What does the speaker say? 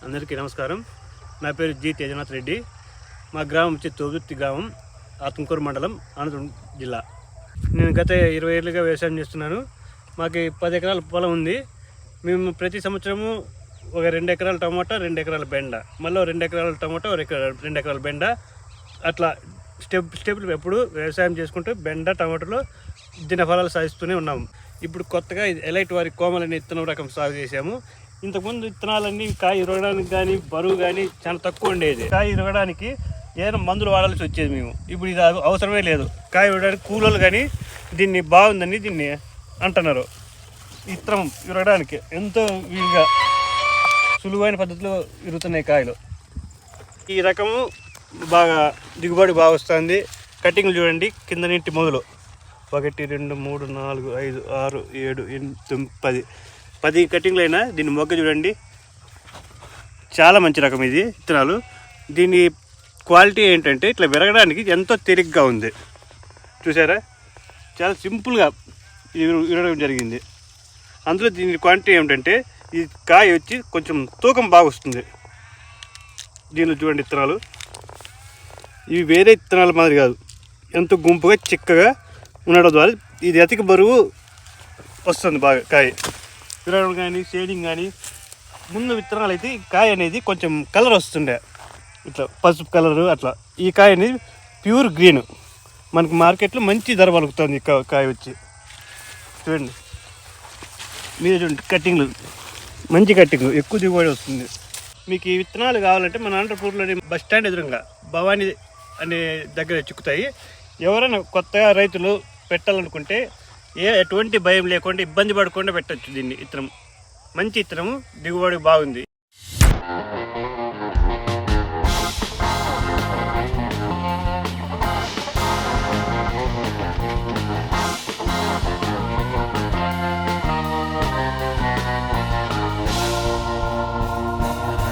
అందరికీ నమస్కారం. నా పేరు జి తేజనాథ్ రెడ్డి. మా గ్రామం వచ్చి తోగుర్తి గ్రామం, ఆత్మకూరు మండలం, అనంతపురం జిల్లా. నేను గత 20 ఏళ్ళుగా వ్యవసాయం చేస్తున్నాను. మాకు 10 ఎకరాల పొలం ఉంది. మేము ప్రతి సంవత్సరము ఒక 2 ఎకరాల టమాటా, 2 ఎకరాల బెండ, మళ్ళీ 2 ఎకరాల టమాటా, 2 ఎకరాల బెండ, అట్లా స్టెప్లు ఎప్పుడు వ్యవసాయం చేసుకుంటూ బెండ టమాటాలో దిన ఫలాలు సాధిస్తూనే ఉన్నాము. ఇప్పుడు కొత్తగా ఎలైట్ వారి కోమల్ అనే ఇత్తనం రకం సాగు చేసాము. ఇంతకుముందు విత్తనాలన్నీ కాయ ఇరగడానికి కానీ బరువు కానీ చాలా తక్కువ ఉండేది. కాయ ఇరగడానికి ఏదైనా మందులు వాడాల్సి వచ్చేది మేము. ఇప్పుడు ఇది అవసరమే లేదు. కాయ ఇరగడానికి కూలోళ్ళు కానీ దీన్ని బాగుందని దీన్ని అంటున్నారు. ఇత్తనం ఇరగడానికి ఎంతో వీలుగా సులువైన పద్ధతిలో ఇరుగుతున్నాయి కాయలు. ఈ రకము బాగా దిగుబడి బాగా వస్తుంది. కటింగ్లు చూడండి, కింద నీటి మొదలు 1 2 3 4 5 6 7 8 9 10 కటింగ్లు అయినా దీని మొగ్గ చూడండి, చాలా మంచి రకం ఇది విత్తనాలు. దీని క్వాలిటీ ఏంటంటే ఇట్లా విరగడానికి ఎంతో తేలిగ్గా ఉంది. చూసారా, చాలా సింపుల్గా విరగడం జరిగింది. అందులో దీని క్వాంటిటీ ఏమిటంటే ఈ కాయ వచ్చి కొంచెం తూకం బాగా వస్తుంది. దీనిలో చూడండి విత్తనాలు, ఇవి వేరే విత్తనాల మాదిరి కాదు, ఎంతో గుంపుగా చిక్కగా ఉండడం ద్వారా ఇది అధిక బరువు వస్తుంది. బాగా కాయ విరగడం కానీ షేడింగ్ కానీ. ముందు విత్తనాలు అయితే ఈ కాయ అనేది కొంచెం కలర్ వస్తుండే, ఇట్లా పసుపు కలరు అట్లా. ఈ కాయ అనేది ప్యూర్ గ్రీన్. మనకు మార్కెట్లో మంచి ధర పలుకుతుంది ఈ కాయ వచ్చి. చూడండి, మీరు చూడండి కటింగ్లు, మంచి కటింగ్, ఎక్కువ దిగుబడి వస్తుంది. మీకు ఈ విత్తనాలు కావాలంటే మన అనంతపూర్లోని బస్ స్టాండ్ ఎదురుగా భవానీ అనే దగ్గర చిక్కుతాయి. ఎవరైనా కొత్తగా రైతులు పెట్టాలనుకుంటే ఎటువంటి భయం లేకుండా, ఇబ్బంది పడకుండా పెట్టచ్చు దీన్ని. ఇత్తనం మంచి ఇత్తనము, దిగుబడి బాగుంది.